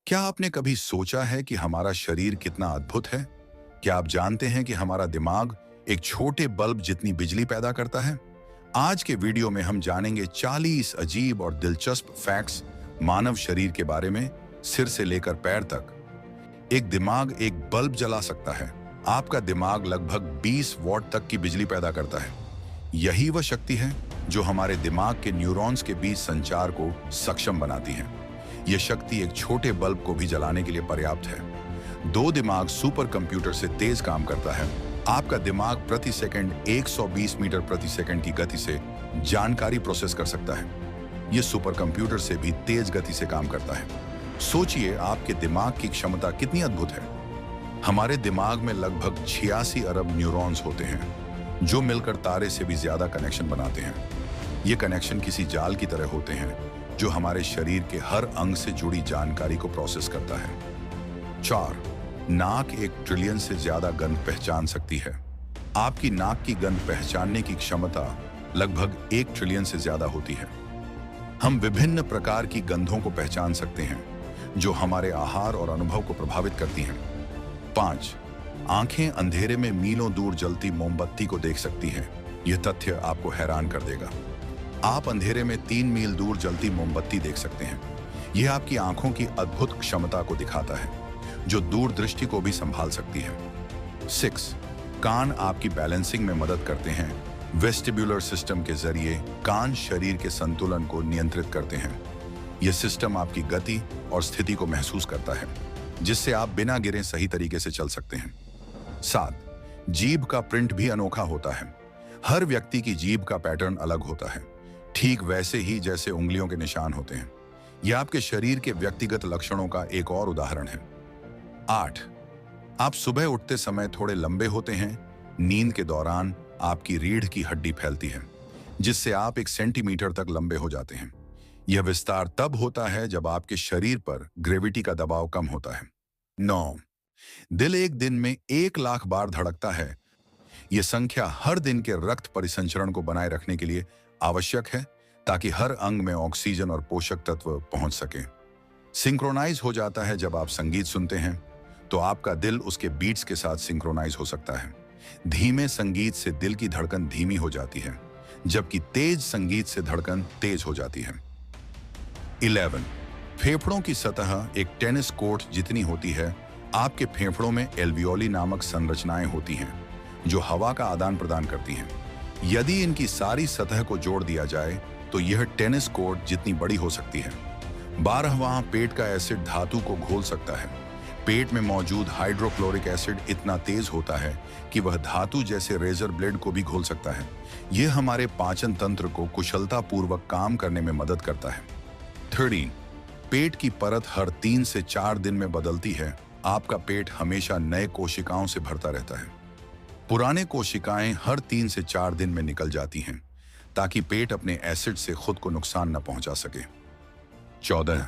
क्या आपने कभी सोचा है कि हमारा शरीर कितना अद्भुत है? क्या आप जानते हैं कि हमारा दिमाग एक छोटे बल्ब जितनी बिजली पैदा करता है? आज के वीडियो में हम जानेंगे 40 अजीब और दिलचस्प फैक्ट्स मानव शरीर के बारे में, सिर से लेकर पैर तक। एक दिमाग एक बल्ब जला सकता है। आपका दिमाग लगभग 20 वॉट तक की बिजली पैदा करता है। यही वह शक्ति है जो हमारे दिमाग के न्यूरॉन्स के बीच संचार को सक्षम बनाती है। यह शक्ति एक छोटे बल्ब को भी जलाने के लिए पर्याप्त है। दो दिमाग सुपर कंप्यूटर से तेज काम करता है। आपका दिमाग प्रति सेकंड 120 मीटर प्रति सेकंड की गति से जानकारी प्रोसेस कर सकता है। यह सुपर कंप्यूटर से भी तेज गति से काम करता है। सोचिए आपके दिमाग की क्षमता कितनी अद्भुत है। हमारे दिमाग में लगभग 86 अरब न्यूरॉन्स होते हैं, जो मिलकर तारे से भी ज्यादा कनेक्शन बनाते हैं। ये कनेक्शन किसी जाल की तरह होते हैं, जो हमारे शरीर के हर अंग से जुड़ी जानकारी को प्रोसेस करता है। 4. नाक 1 ट्रिलियन से ज्यादा गंध पहचान सकती है। आपकी नाक की गंध पहचानने की क्षमता लगभग 1 ट्रिलियन से ज्यादा होती है। हम विभिन्न प्रकार की गंधों को पहचान सकते हैं, जो हमारे आहार और अनुभव को प्रभावित करती हैं। 5. आंखें अंधेरे में मीलों दूर जलती मोमबत्ती को देख सकती हैं। यह तथ्य आपको हैरान कर देगा। आप अंधेरे में 3 मील दूर जलती मोमबत्ती देख सकते हैं। यह आपकी आंखों की अद्भुत क्षमता को दिखाता है, जो दूरदृष्टि को भी संभाल सकती है। 6. कान आपकी बैलेंसिंग में मदद करते हैं। वेस्टिब्युलर सिस्टम के जरिए कान शरीर के संतुलन को नियंत्रित करते हैं। यह सिस्टम आपकी गति और स्थिति को महसूस करता है, जिससे आप बिना गिरे सही तरीके से चल सकते हैं। 7. जीभ का प्रिंट भी अनोखा होता है। हर व्यक्ति की जीभ का पैटर्न अलग होता है, ठीक वैसे ही जैसे उंगलियों के निशान होते हैं। यह आपके शरीर के व्यक्तिगत लक्षणों का एक और उदाहरण है। 8. आप सुबह उठते समय थोड़े लंबे होते हैं। नींद के दौरान आपकी रीढ़ की हड्डी फैलती है, जिससे आप 1 सेंटीमीटर तक लंबे हो जाते हैं। यह विस्तार तब होता है जब आपके शरीर पर ग्रेविटी का दबाव कम होता है। 9. दिल एक दिन में 1 लाख बार धड़कता है। यह संख्या हर दिन के रक्त परिसंचरण को बनाए रखने के लिए आवश्यक है, ताकि हर अंग में ऑक्सीजन और पोषक तत्व पहुंच सके। सिंक्रोनाइज हो जाता है जब आप संगीत सुनते हैं, तो आपका दिल उसके बीट्स के साथ सिंक्रोनाइज हो सकता है। धीमे संगीत से दिल की धड़कन धीमी हो जाती है, जबकि तेज संगीत से धड़कन तेज हो जाती है। 11. फेफड़ों की सतह एक टेनिस कोर्ट जितनी होती है। आपके फेफड़ों में एल्वियोली नामक संरचनाएं होती हैं, जो हवा का आदान प्रदान करती हैं। यदि इनकी सारी सतह को जोड़ दिया जाए तो यह टेनिस कोर्ट जितनी बड़ी हो सकती है। 12वां पेट का एसिड धातु को घोल सकता है। पेट में मौजूद हाइड्रोक्लोरिक एसिड इतना तेज होता है कि वह धातु जैसे रेजर ब्लेड को भी घोल सकता है। यह हमारे पाचन तंत्र को कुशलतापूर्वक काम करने में मदद करता है। 13. पेट की परत हर 3 से 4 दिन में बदलती है। आपका पेट हमेशा नए कोशिकाओं से भरता रहता है। पुराने कोशिकाएं हर 3 से 4 दिन में निकल जाती हैं, ताकि पेट अपने एसिड से खुद को नुकसान न पहुंचा सके। 14.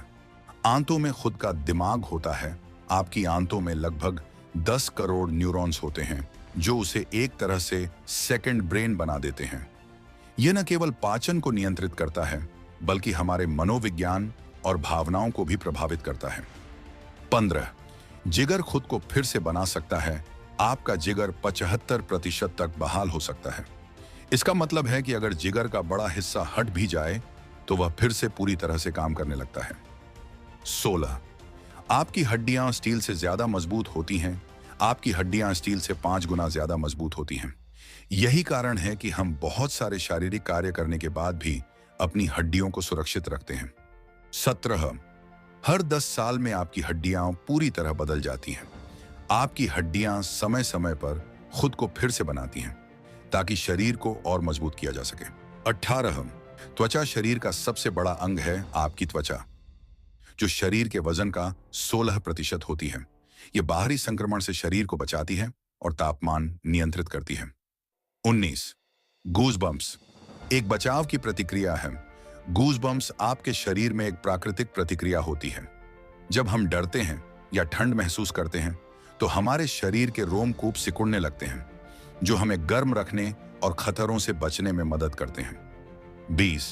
आंतों में खुद का दिमाग होता है। आपकी आंतों में लगभग 10 करोड़ न्यूरॉन्स होते हैं, जो उसे एक तरह से सेकंड ब्रेन बना देते हैं। यह न केवल पाचन को नियंत्रित करता है, बल्कि हमारे मनोविज्ञान और भावनाओं को भी प्रभावित करता है। 15. जिगर खुद को फिर से बना सकता है। आपका जिगर 75% तक बहाल हो सकता है। इसका मतलब है कि अगर जिगर का बड़ा हिस्सा हट भी जाए, तो वह फिर से पूरी तरह से काम करने लगता है। 16. आपकी हड्डियां स्टील से ज्यादा मजबूत होती हैं। आपकी हड्डियां स्टील से 5 गुना ज्यादा मजबूत होती हैं। यही कारण है कि हम बहुत सारे शारीरिक कार्य करने के बाद भी अपनी हड्डियों को सुरक्षित रखते हैं। 17. हर 10 साल में आपकी हड्डियां पूरी तरह बदल जाती हैं। आपकी हड्डियां समय समय पर खुद को फिर से बनाती हैं, ताकि शरीर को और मजबूत किया जा सके। 18. त्वचा शरीर का सबसे बड़ा अंग है। आपकी त्वचा, जो शरीर के वजन का 16% होती है, यह बाहरी संक्रमण से शरीर को बचाती है और तापमान नियंत्रित करती है। 19. गूज़बम्प्स एक बचाव की प्रतिक्रिया है। गूज़बम्प्स आपके शरीर में एक प्राकृतिक प्रतिक्रिया होती है। जब हम डरते हैं या ठंड महसूस करते हैं, तो हमारे शरीर के रोमकूप सिकुड़ने लगते हैं, जो हमें गर्म रखने और खतरों से बचने में मदद करते हैं। 20.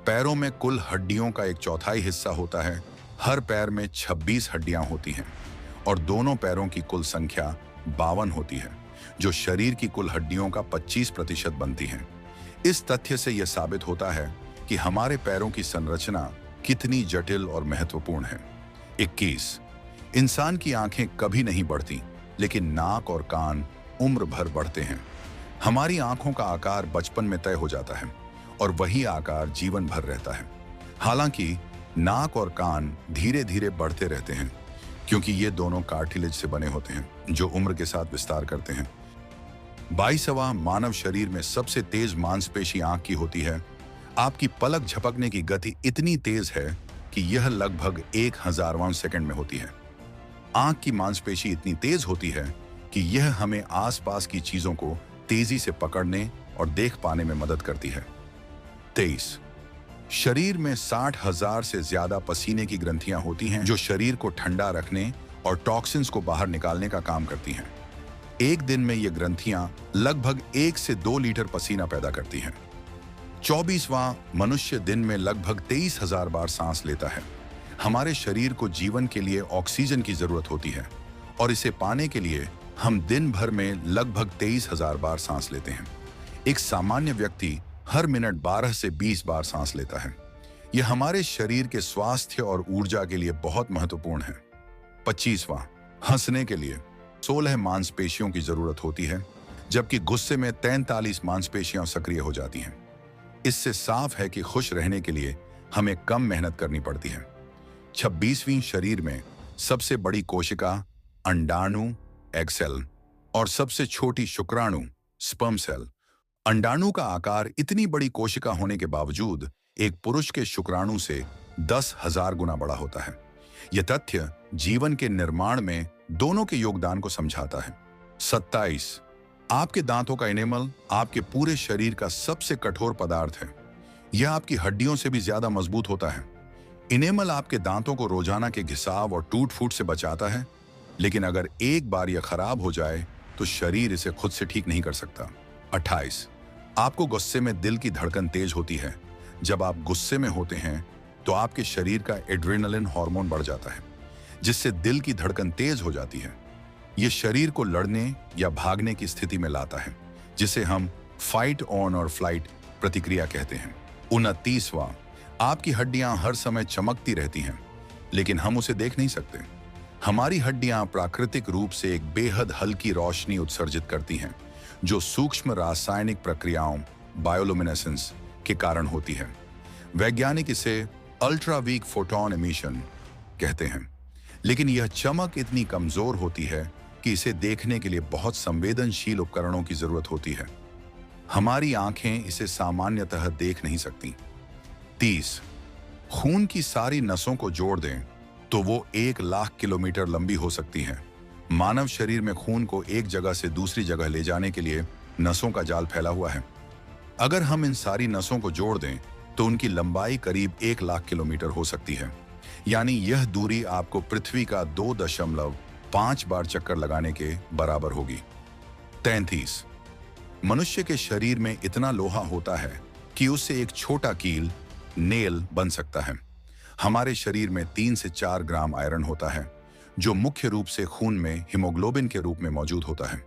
पैरों में कुल हड्डियों का 1/4 हिस्सा होता है। हर पैर में 26 हड्डियां होती हैं और दोनों पैरों की कुल संख्या 52 होती है, जो शरीर की कुल हड्डियों का 25% बनती हैं। इस तथ्य से यह साबित होता है कि हमारे पैरों की संरचना कितनी जटिल और महत्वपूर्ण है। 21. इंसान की आंखें कभी नहीं बढ़ती, लेकिन नाक और कान उम्र भर बढ़ते हैं। हमारी आंखों का आकार बचपन में तय हो जाता है और वही आकार जीवन भर रहता है। हालांकि नाक और कान धीरे धीरे बढ़ते रहते हैं, क्योंकि ये दोनों कार्टिलेज से बने होते हैं, जो उम्र के साथ विस्तार करते हैं। 22वां मानव शरीर में सबसे तेज मांसपेशी आंख की होती है। आपकी पलक झपकने की गति इतनी तेज है कि यह लगभग 1000वां सेकंड में होती है। आंख की मांसपेशी इतनी तेज होती है कि यह हमें आसपास की चीजों को तेजी से पकड़ने और देख पाने में मदद करती है। 23. शरीर में 60,000 से ज्यादा पसीने की ग्रंथियां होती हैं, जो शरीर को ठंडा रखने और टॉक्सिन्स को बाहर निकालने का काम करती हैं। एक दिन में ये ग्रंथियां लगभग 1 से 2 लीटर पसीना पैदा करती हैं। 24वां मनुष्य दिन में लगभग 23,000 बार सांस लेता है। हमारे शरीर को जीवन के लिए ऑक्सीजन की जरूरत होती है और इसे पाने के लिए हम दिन भर में लगभग 23,000 बार सांस लेते हैं। एक सामान्य व्यक्ति हर मिनट 12 से 20 बार सांस लेता है। यह हमारे शरीर के स्वास्थ्य और ऊर्जा के लिए बहुत महत्वपूर्ण है। 25वां, हंसने के लिए 16 मांसपेशियों की जरूरत होती है, जबकि गुस्से में 43 मांसपेशियां सक्रिय हो जाती हैं। इससे साफ है कि खुश रहने के लिए हमें कम मेहनत करनी पड़ती है। 26वीं शरीर में सबसे बड़ी कोशिका अंडाणु एग सेल और सबसे छोटी शुक्राणु स्पर्म सेल। अंडाणु का आकार इतनी बड़ी कोशिका होने के बावजूद एक पुरुष के शुक्राणु से 10,000 गुना बड़ा होता है। यह तथ्य जीवन के निर्माण में दोनों के योगदान को समझाता है। 27. आपके दांतों का इनेमल आपके पूरे शरीर का सबसे कठोर पदार्थ है। यह आपकी हड्डियों से भी ज्यादा मजबूत होता है। इनेमल आपके दांतों को रोजाना के घिसाव और टूट फूट से बचाता है, लेकिन अगर एक बार यह खराब हो जाए तो शरीर इसे खुद से ठीक नहीं कर सकता। 28. आपको गुस्से में दिल की धड़कन तेज होती है। जब आप गुस्से में होते हैं तो आपके शरीर का एड्रेनलिन हार्मोन बढ़ जाता है, जिससे दिल की धड़कन तेज हो जाती है। यह शरीर को लड़ने या भागने की स्थिति में लाता है, जिसे हम फाइट ऑन और फ्लाइट प्रतिक्रिया कहते हैं। 29वां, आपकी हड्डियां हर समय चमकती रहती हैं, लेकिन हम उसे देख नहीं सकते। हमारी हड्डियां प्राकृतिक रूप से एक बेहद हल्की रोशनी उत्सर्जित करती हैं, जो सूक्ष्म रासायनिक प्रक्रियाओं बायोलुमिनेसेंस के कारण होती है। वैज्ञानिक इसे अल्ट्रा वीक फोटोन एमिशन कहते हैं, लेकिन यह चमक इतनी कमजोर होती है कि इसे देखने के लिए बहुत संवेदनशील उपकरणों की जरूरत होती है। हमारी आंखें इसे सामान्यतः देख नहीं सकती। 30. खून की सारी नसों को जोड़ दें तो वो 1,00,000 किलोमीटर लंबी हो सकती हैं। मानव शरीर में खून को एक जगह से दूसरी जगह ले जाने के लिए नसों का जाल फैला हुआ है। अगर हम इन सारी नसों को जोड़ दें तो उनकी लंबाई करीब 1,00,000 किलोमीटर हो सकती है। यानी यह दूरी आपको पृथ्वी का 2.5 बार चक्कर लगाने के बराबर होगी। 33. मनुष्य के शरीर में इतना लोहा होता है कि उससे एक छोटा कील नेल बन सकता है। हमारे शरीर में 3 से 4 ग्राम आयरन होता है, जो मुख्य रूप से खून में हीमोग्लोबिन के रूप में मौजूद होता है।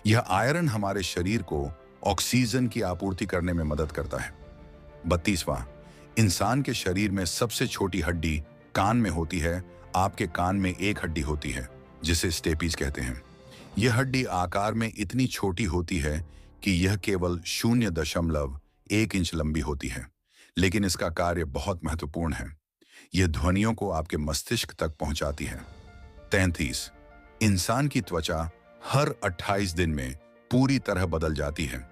यह आयरन हमारे शरीर को ऑक्सीजन की आपूर्ति करने में मदद करता है। 32वां, इंसान के शरीर में सबसे छोटी हड्डी कान में होती है। आपके कान में एक हड्डी होती है, जिसे स्टेपीज कहते हैं। यह हड्डी आकार में इतनी छोटी होती है कि यह केवल 0.1 इंच लंबी होती है, लेकिन इसका कार्य बहुत महत्वपूर्ण है। यह ध्वनियों को आपके मस्तिष्क तक पहुंचाती है। 33. इंसान की त्वचा हर 28 दिन में पूरी तरह बदल जाती है।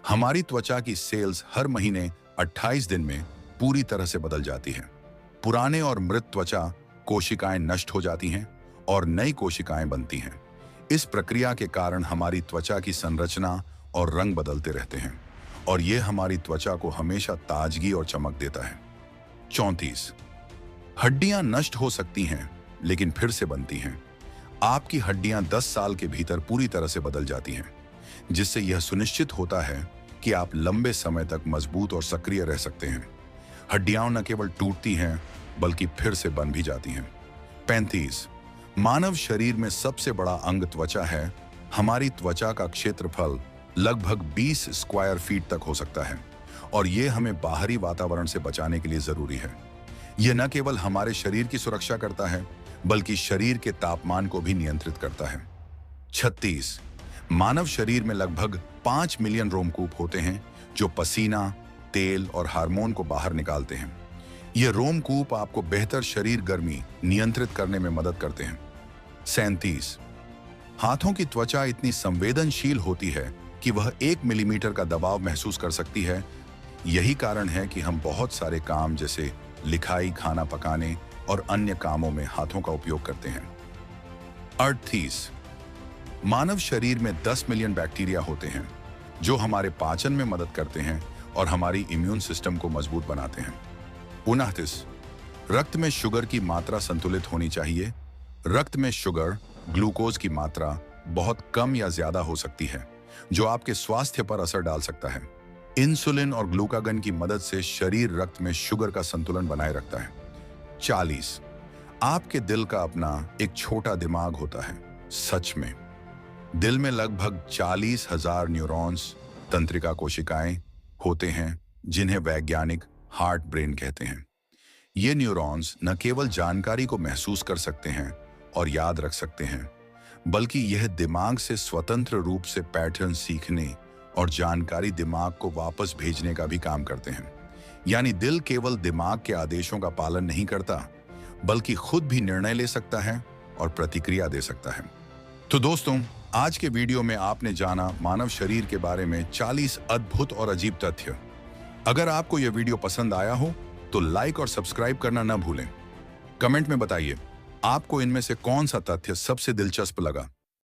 हमारी त्वचा की सेल्स हर महीने 28 दिन में पूरी तरह से बदल जाती है। पुराने और मृत त्वचा कोशिकाएं नष्ट हो जाती हैं और नई कोशिकाएं बनती हैं। इस प्रक्रिया के कारण हमारी त्वचा की संरचना और रंग बदलते रहते हैं, और यह हमारी त्वचा को हमेशा ताजगी और चमक देता है। 34. हड्डियां नष्ट हो सकती हैं, लेकिन फिर से बनती हैं। आपकी हड्डियां 10 साल के भीतर पूरी तरह से बदल जाती हैं, जिससे यह सुनिश्चित होता है कि आप लंबे समय तक मजबूत और सक्रिय रह सकते हैं। हड्डियां न केवल टूटती हैं, बल्कि फिर से बन भी जाती हैं। 35। मानव शरीर में सबसे बड़ा अंग त्वचा है। हमारी त्वचा का क्षेत्रफल लगभग 20 स्क्वायर फीट तक हो सकता है और यह हमें बाहरी वातावरण से बचाने के लिए जरूरी है। यह न केवल हमारे शरीर की सुरक्षा करता है बल्कि शरीर के तापमान को भी नियंत्रित करता है। 36। मानव शरीर में लगभग 5 मिलियन रोमकूप होते हैं जो पसीना, तेल और हार्मोन को बाहर निकालते हैं। ये रोमकूप आपको बेहतर शरीर गर्मी नियंत्रित करने में मदद करते हैं। 37। हाथों की त्वचा इतनी संवेदनशील होती है कि वह 1 मिलीमीटर का दबाव महसूस कर सकती है। यही कारण है कि हम बहुत सारे काम जैसे लिखाई, खाना पकाने और अन्य कामों में हाथों का उपयोग करते हैं। 38। मानव शरीर में 10 मिलियन बैक्टीरिया होते हैं जो हमारे पाचन में मदद करते हैं और हमारी इम्यून सिस्टम को मजबूत बनाते हैं। 29। रक्त में शुगर की मात्रा संतुलित होनी चाहिए। रक्त में शुगर, ग्लूकोज की मात्रा बहुत कम या ज्यादा हो सकती है जो आपके स्वास्थ्य पर असर डाल सकता है। इंसुलिन और ग्लूकागन की मदद से शरीर रक्त में शुगर का संतुलन बनाए रखता है। 40। आपके दिल का अपना एक छोटा दिमाग होता है। सच में दिल में लगभग 40,000 न्यूरॉन्स, तंत्रिका कोशिकाएं होते हैं जिन्हें वैज्ञानिक हार्ट ब्रेन कहते हैं। ये न्यूरॉन्स न केवल जानकारी को महसूस कर सकते हैं और याद रख सकते हैं बल्कि यह दिमाग से स्वतंत्र रूप से पैटर्न सीखने और जानकारी दिमाग को वापस भेजने का भी काम करते हैं। यानी दिल केवल दिमाग के आदेशों का पालन नहीं करता बल्कि खुद भी निर्णय ले सकता है और प्रतिक्रिया दे सकता है। तो दोस्तों, आज के वीडियो में आपने जाना मानव शरीर के बारे में 40 अद्भुत और अजीब तथ्य। अगर आपको यह वीडियो पसंद आया हो तो लाइक और सब्सक्राइब करना न भूलें। कमेंट में बताइए आपको इनमें से कौन सा तथ्य सबसे दिलचस्प लगा।